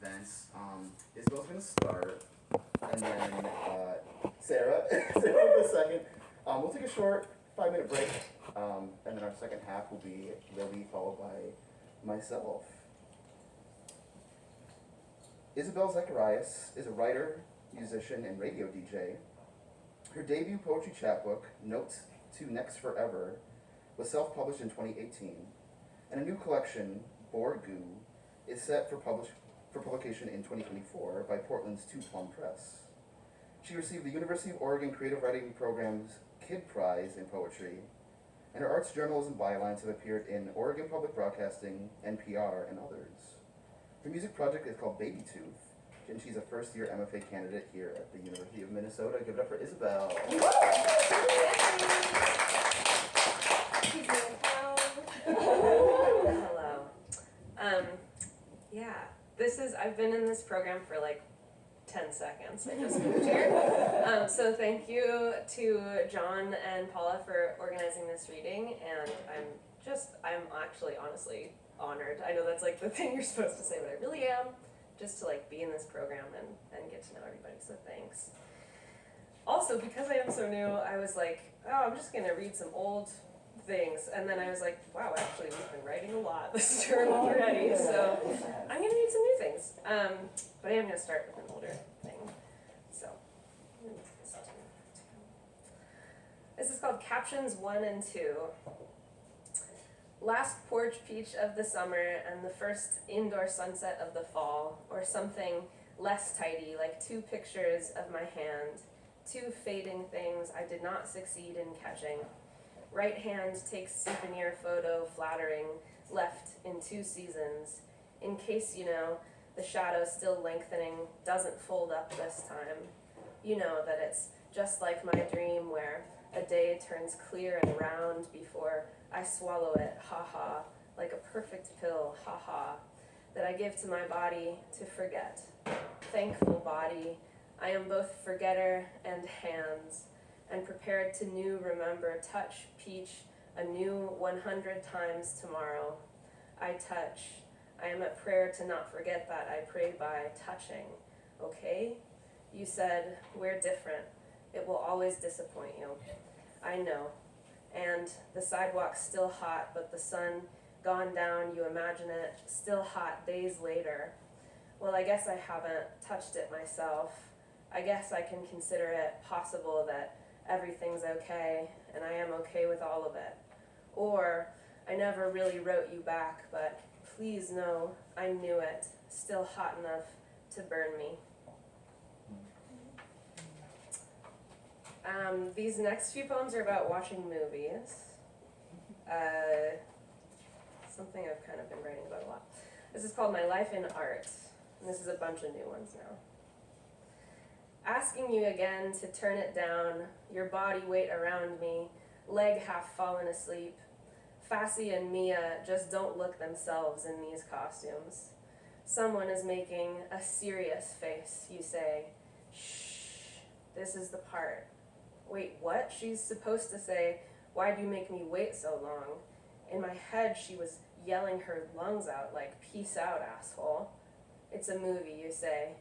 events. Isabel's going to start, and then Sarah will go second. We'll take a short 5-minute break, and then our second half will be Lily, followed by myself. Isabel Zacharias is a writer, musician, and radio DJ. Her debut poetry chapbook, Notes to Next Forever, was self-published in 2018, and a new collection, Borgu, is set for publication in 2024 by Portland's Two Plum Press. She received the University of Oregon Creative Writing Program's Kid Prize in Poetry, and her arts journals and bylines have appeared in Oregon Public Broadcasting, NPR, and others. Her music project is called Baby Tooth, and she's a first-year MFA candidate here at the University of Minnesota. Give it up for Isabel. Hello. Yeah, I've been in this program for like 10 seconds. I just moved here. So thank you to John and Paula for organizing this reading, and I'm actually honestly honored. I know that's like the thing you're supposed to say, but I really am, just to like be in this program and get to know everybody, so thanks. Also, because I am so new, I was like, oh, I'm just gonna read some old things, and then I was like, wow, actually we've been writing a lot this term already, so I'm gonna read some new things. But I am gonna start with an older thing. So I'm gonna move this to 2. This is called Captions 1 and 2. Last porch peach of the summer and the first indoor sunset of the fall, or something less tidy, like 2 pictures of my hand, 2 fading things I did not succeed in catching. Right hand takes souvenir photo flattering, left in 2 seasons. In case you know, the shadow still lengthening, doesn't fold up this time. You know that it's just like my dream where a day turns clear and round before I swallow it, ha-ha, like a perfect pill, ha-ha, that I give to my body to forget. Thankful body, I am both forgetter and hands, and prepared to new remember touch peach anew 100 times tomorrow. I touch. I am at prayer to not forget that I pray by touching. Okay? You said, we're different. It will always disappoint you. I know. And the sidewalk's still hot, but the sun gone down, you imagine it, still hot days later. Well, I guess I haven't touched it myself. I guess I can consider it possible that everything's okay, and I am okay with all of it. Or, I never really wrote you back, but please know I knew it, still hot enough to burn me. These next few poems are about watching movies. Something I've kind of been writing about a lot. This is called My Life in Art, and this is a bunch of new ones now. Asking you again to turn it down, your body weight around me, leg half fallen asleep. Fassi and Mia just don't look themselves in these costumes. Someone is making a serious face, you say. Shh, this is the part. Wait, what? She's supposed to say, why'd you make me wait so long? In my head, she was yelling her lungs out like, peace out, asshole. It's a movie, you say.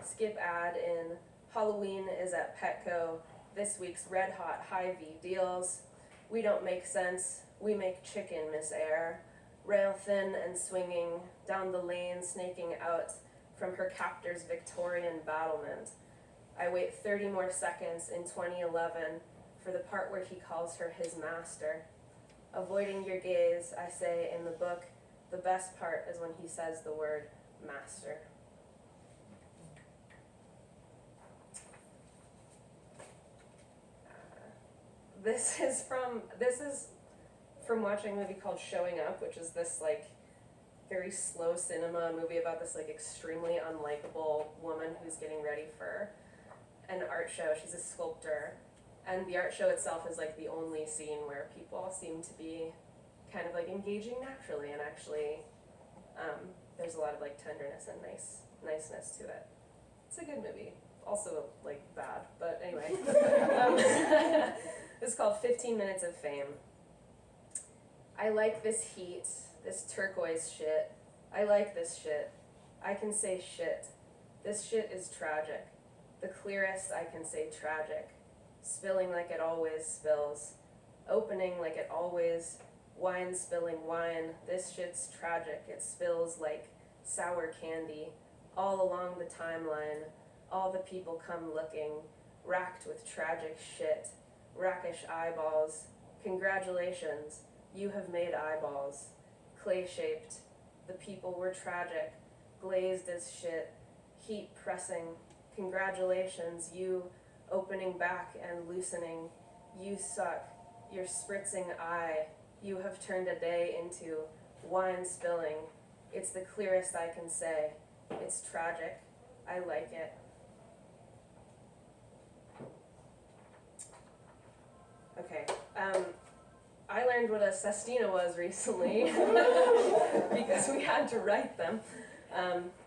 Skip ad in Halloween is at Petco. This week's Red Hot Hy-Vee deals. We don't make sense. We make chicken, Miss Air. Rail thin and swinging down the lane, snaking out from her captor's Victorian battlement. I wait 30 more seconds in 2011 for the part where he calls her his master. Avoiding your gaze, I say in the book, the best part is when he says the word master. This is from watching a movie called Showing Up, which is this like very slow cinema movie about this like extremely unlikable woman who's getting ready for an art show. She's a sculptor, and the art show itself is like the only scene where people seem to be kind of like engaging naturally, and actually there's a lot of like tenderness and niceness to it. It's a good movie. Also like bad, but anyway. This is called 15 Minutes of Fame. I like this heat, this turquoise shit. I like this shit. I can say shit. This shit is tragic. The clearest I can say tragic. Spilling like it always spills. Opening like it always. Wine spilling wine. This shit's tragic. It spills like sour candy. All along the timeline. All the people come looking. Racked with tragic shit. Rackish eyeballs. Congratulations. You have made eyeballs. Clay-shaped. The people were tragic. Glazed as shit. Heat pressing. Congratulations. You opening back and loosening. You suck. Your spritzing eye. You have turned a day into wine spilling. It's the clearest I can say. It's tragic. I like it. Okay. I learned what a sestina was recently because we had to write them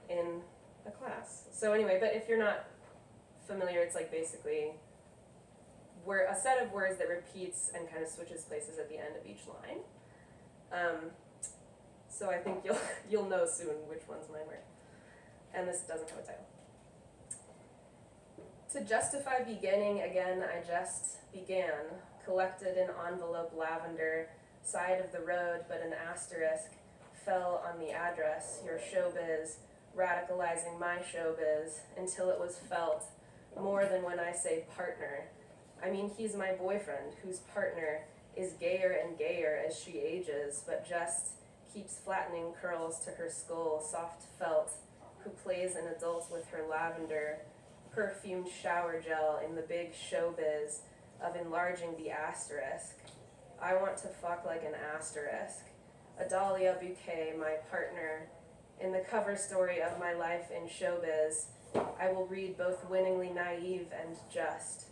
in a class. So anyway, but if you're not familiar, it's like basically a set of words that repeats and kind of switches places at the end of each line. So I think you'll know soon which ones mine were. And this doesn't have a title. To justify beginning again, I just began, collected in envelope lavender, side of the road, but an asterisk fell on the address, your showbiz, radicalizing my showbiz, until it was felt, more than when I say partner. I mean, he's my boyfriend, whose partner is gayer and gayer as she ages, but just keeps flattening curls to her skull, soft felt, who plays an adult with her lavender, perfumed shower gel in the big showbiz of enlarging the asterisk. I want to fuck like an asterisk. A dahlia bouquet, my partner. In the cover story of my life in showbiz, I will read both winningly naive and just,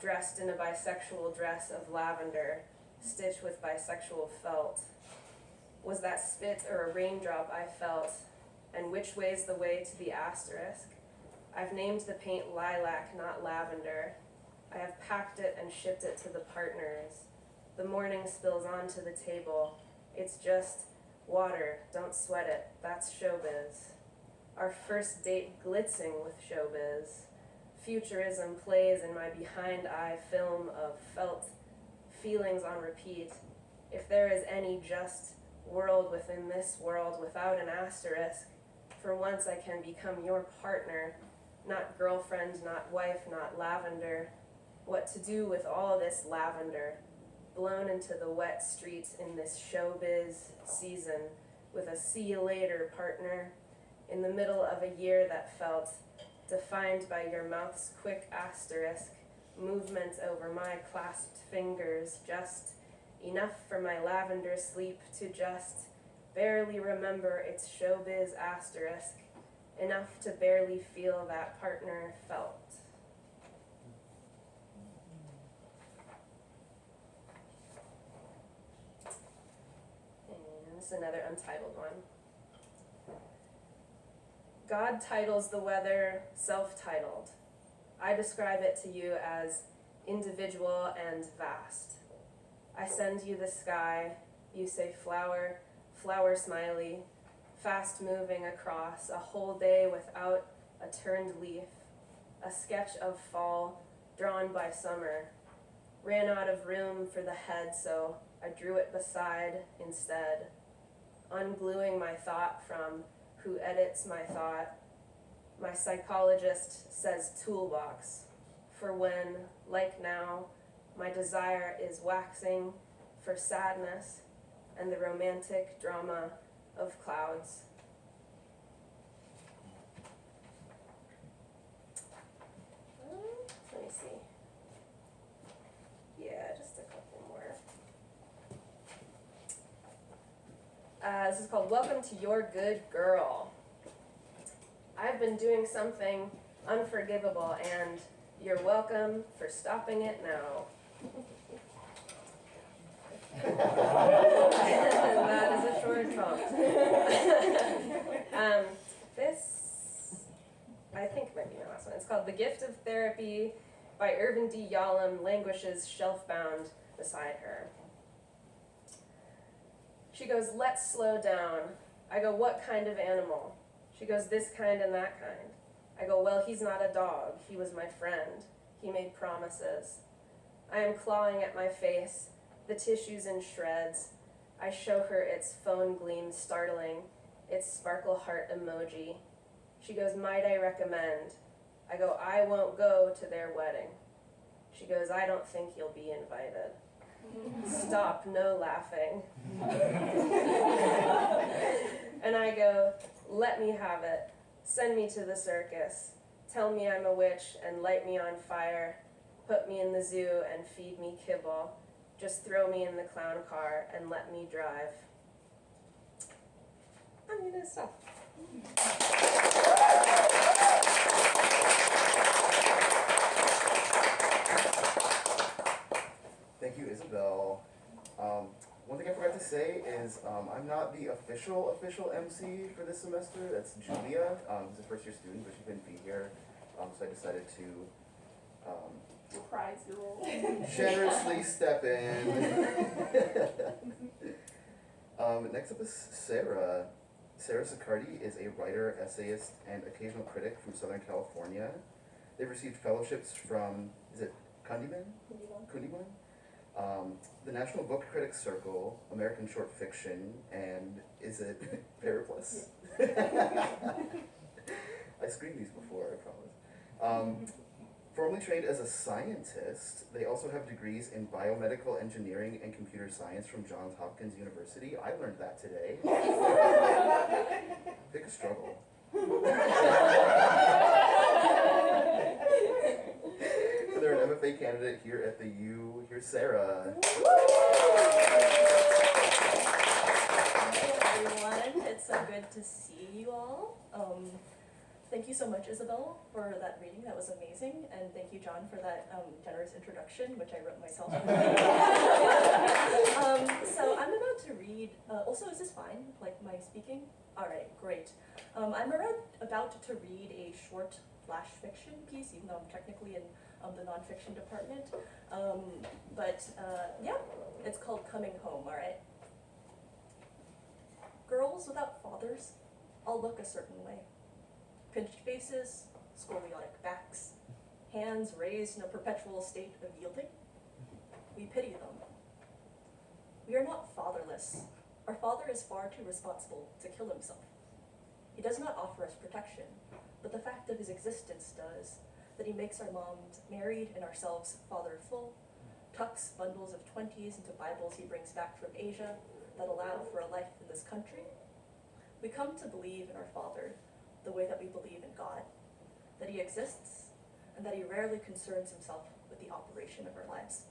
dressed in a bisexual dress of lavender, stitched with bisexual felt. Was that spit or a raindrop I felt? And which way's the way to the asterisk? I've named the paint lilac, not lavender. I have packed it and shipped it to the partners. The morning spills onto the table. It's just water, don't sweat it, that's showbiz. Our first date glitzing with showbiz. Futurism plays in my behind-eye film of felt feelings on repeat. If there is any just world within this world without an asterisk, for once I can become your partner, not girlfriend, not wife, not lavender. What to do with all this lavender, blown into the wet streets in this showbiz season with a see you later partner, in the middle of a year that felt defined by your mouth's quick asterisk, movement over my clasped fingers, just enough for my lavender sleep to just barely remember its showbiz asterisk, enough to barely feel that partner felt. And this is another untitled one. God titles the weather self-titled. I describe it to you as individual and vast. I send you the sky, you say flower, flower smiley, fast moving across a whole day without a turned leaf, a sketch of fall drawn by summer. Ran out of room for the head, so I drew it beside instead, ungluing my thought from who edits my thought. My psychologist says toolbox, for when, like now, my desire is waxing for sadness and the romantic drama of clouds. Let me see. Yeah, just a couple more. This is called Welcome to Your Good Girl. I've been doing something unforgivable, and you're welcome for stopping it now. And that is a short talk. This, I think, might be my last one. It's called The Gift of Therapy by Irvin D. Yalom, languishes shelf-bound beside her. She goes, let's slow down. I go, what kind of animal? She goes, this kind and that kind. I go, well, he's not a dog. He was my friend. He made promises. I am clawing at my face, the tissues in shreds. I show her its phone gleam startling, its sparkle heart emoji. She goes, might I recommend? I go, I won't go to their wedding. She goes, I don't think you'll be invited. Stop, no laughing. And I go, let me have it. Send me to the circus. Tell me I'm a witch and light me on fire. Put me in the zoo and feed me kibble. Just throw me in the clown car and let me drive. I'm gonna stop. Thank you, Isabel. One thing I forgot to say is I'm not the official MC for this semester. That's Julia, who's a first-year student, but she couldn't be here, so I decided to Reprise your role. generously step in. Next up is Sarah. Sarah Sicardi is a writer, essayist, and occasional critic from Southern California. They've received fellowships from, is it Kundiman? The National Book Critics Circle, American Short Fiction, and is it Periplus? I screened these before, I promise. Formerly trained as a scientist, they also have degrees in biomedical engineering and computer science from Johns Hopkins University. I learned that today. Pick a struggle. They're an MFA candidate here at the U. Here's Sarah. Hello everyone, it's so good to see you all. Thank you so much, Isabel, for that reading. That was amazing. And thank you, John, for that generous introduction, which I wrote myself. So I'm about to read, also, is this fine, like my speaking? All right, great. I'm about to read a short flash fiction piece, even though I'm technically in the nonfiction department. Yeah, it's called Coming Home, all right? Girls without fathers all look a certain way. Pinched faces, scoliotic backs, hands raised in a perpetual state of yielding. We pity them. We are not fatherless. Our father is far too responsible to kill himself. He does not offer us protection, but the fact of his existence does, that he makes our moms married and ourselves fatherful, tucks bundles of 20s into Bibles he brings back from Asia that allow for a life in this country. We come to believe in our father the way that we believe in God, that he exists, and that he rarely concerns himself with the operation of our lives.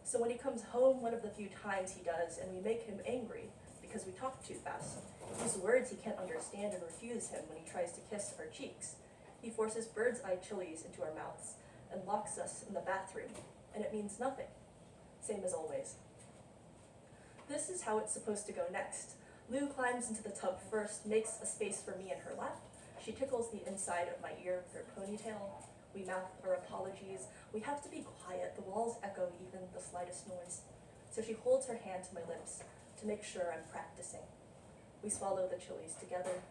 So when he comes home one of the few times he does, and we make him angry because we talk too fast, use words he can't understand and refuse him when he tries to kiss our cheeks, he forces bird's eye chilies into our mouths and locks us in the bathroom, and it means nothing, same as always. This is how it's supposed to go next. Lou climbs into the tub first, makes a space for me in her lap. She tickles the inside of my ear with her ponytail. We mouth our apologies. We have to be quiet. The walls echo even the slightest noise. So she holds her hand to my lips to make sure I'm practicing. We swallow the chilies together.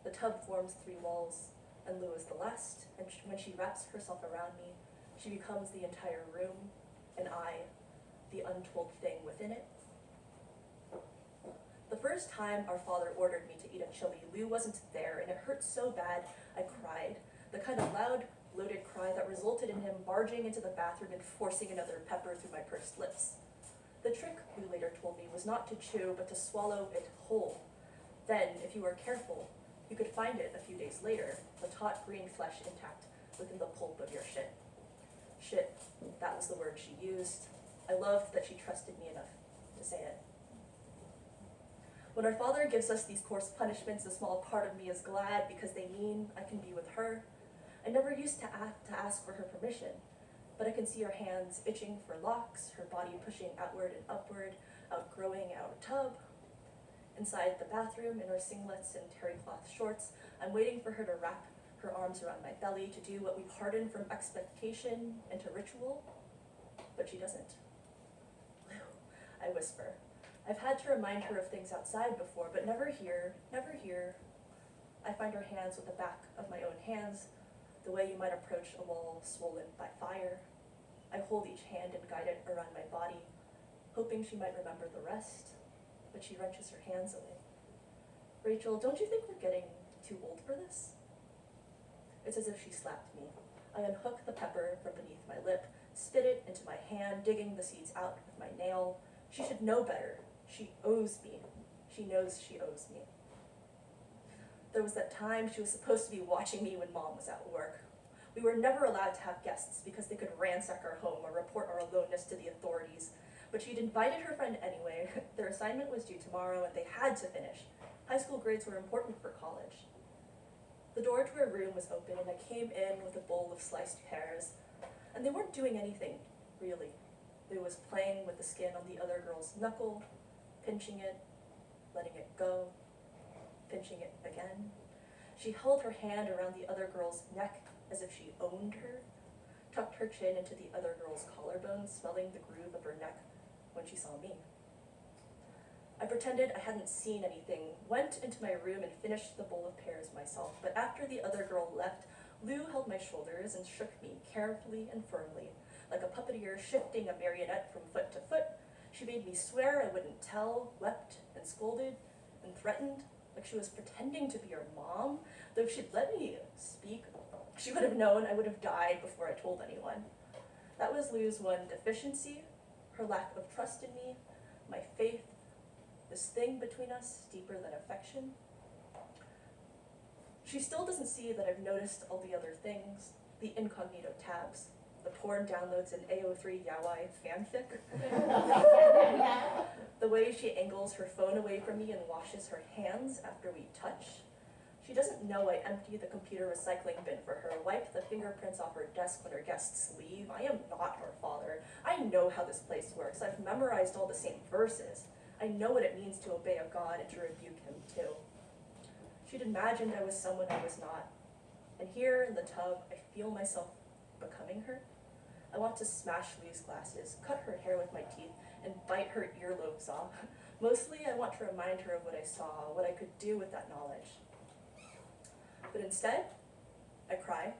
The tub forms 3 walls, and Lou is the last, and when she wraps herself around me, she becomes the entire room, and I, the untold thing within it. The first time our father ordered me to eat a chili, Lou wasn't there, and it hurt so bad I cried. The kind of loud, bloated cry that resulted in him barging into the bathroom and forcing another pepper through my pursed lips. The trick, Lou later told me, was not to chew, but to swallow it whole. Then, if you were careful, you could find it a few days later, the taut green flesh intact within the pulp of your shit. Shit, that was the word she used. I loved that she trusted me enough to say it. When our father gives us these coarse punishments, a small part of me is glad because they mean I can be with her. I never used to ask for her permission, but I can see her hands itching for locks, her body pushing outward and upward, outgrowing our tub. Inside the bathroom, in her singlets and terry cloth shorts, I'm waiting for her to wrap her arms around my belly to do what we've hardened from expectation into ritual, but she doesn't. Lou, I whisper. I've had to remind her of things outside before, but never here, never here. I find her hands with the back of my own hands, the way you might approach a wall swollen by fire. I hold each hand and guide it around my body, hoping she might remember the rest, but she wrenches her hands away. Rachel, don't you think we're getting too old for this? It's as if she slapped me. I unhook the pepper from beneath my lip, spit it into my hand, digging the seeds out with my nail. She should know better. She owes me. She knows she owes me. There was that time she was supposed to be watching me when Mom was at work. We were never allowed to have guests because they could ransack our home or report our aloneness to the authorities. But she'd invited her friend anyway. Their assignment was due tomorrow and they had to finish. High school grades were important for college. The door to her room was open and I came in with a bowl of sliced pears. And they weren't doing anything, really. They was playing with the skin on the other girl's knuckle, pinching it, letting it go, pinching it again. She held her hand around the other girl's neck as if she owned her, tucked her chin into the other girl's collarbone, smelling the groove of her neck when she saw me. I pretended I hadn't seen anything, went into my room and finished the bowl of pears myself, but after the other girl left, Lou held my shoulders and shook me carefully and firmly, like a puppeteer shifting a marionette from foot to foot. She made me swear I wouldn't tell, wept and scolded and threatened, like she was pretending to be her mom, though if she'd let me speak, she would have known I would have died before I told anyone. That was Lou's one deficiency, her lack of trust in me, my faith, this thing between us deeper than affection. She still doesn't see that I've noticed all the other things, the incognito tabs, the porn downloads in AO3 yaoi fanfic, the way she angles her phone away from me and washes her hands after we touch. She doesn't know I empty the computer recycling bin for her, wipe the fingerprints off her desk when her guests leave. I am not her father. I know how this place works. I've memorized all the same verses. I know what it means to obey a God and to rebuke him too. She'd imagined I was someone I was not. And here in the tub, I feel myself becoming her. I want to smash Lou's glasses, cut her hair with my teeth, and bite her earlobes off. Mostly, I want to remind her of what I saw, what I could do with that knowledge. But instead, I cry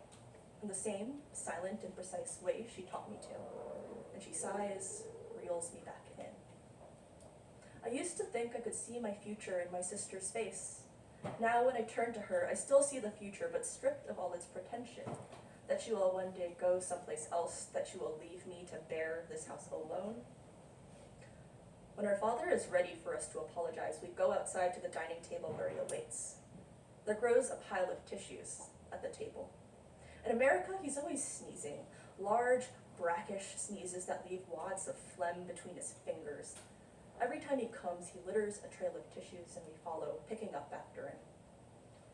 in the same silent and precise way she taught me to. And she sighs, reels me back in. I used to think I could see my future in my sister's face. Now when I turn to her, I still see the future, but stripped of all its pretension. That she will one day go someplace else, that she will leave me to bear this house alone. When our father is ready for us to apologize, we go outside to the dining table where he awaits. There grows a pile of tissues at the table. In America, he's always sneezing, large, brackish sneezes that leave wads of phlegm between his fingers. Every time he comes, he litters a trail of tissues and we follow, picking up after him.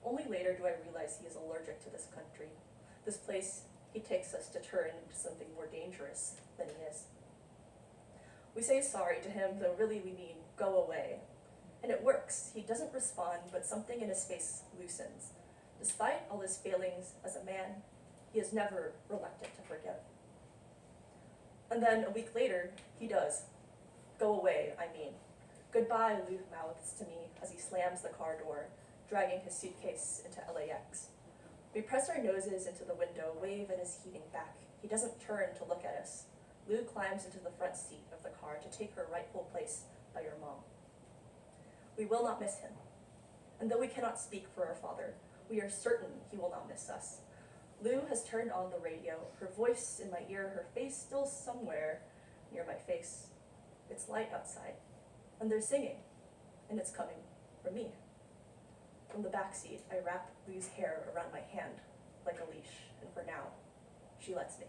Only later do I realize he is allergic to this country, this place he takes us to turn into something more dangerous than he is. We say sorry to him, though really we mean go away. And it works. He doesn't respond, but something in his face loosens. Despite all his failings as a man, he is never reluctant to forgive. And then a week later, he does. Go away, I mean. Goodbye, Lou mouths to me as he slams the car door, dragging his suitcase into LAX. We press our noses into the window, wave at his heaving back. He doesn't turn to look at us. Lou climbs into the front seat of the car to take her rightful place by your mom. We will not miss him. And though we cannot speak for our father, we are certain he will not miss us. Lou has turned on the radio, her voice in my ear, her face still somewhere near my face. It's light outside, and they're singing, and it's coming from me. From the back seat, I wrap Lou's hair around my hand like a leash, and for now, she lets me.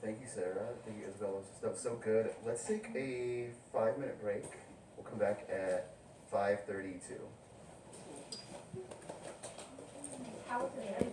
Thank you, Sarah. Thank you, Isabella. That was so good. Let's take a 5-minute break. We'll come back at 5:32. How was it?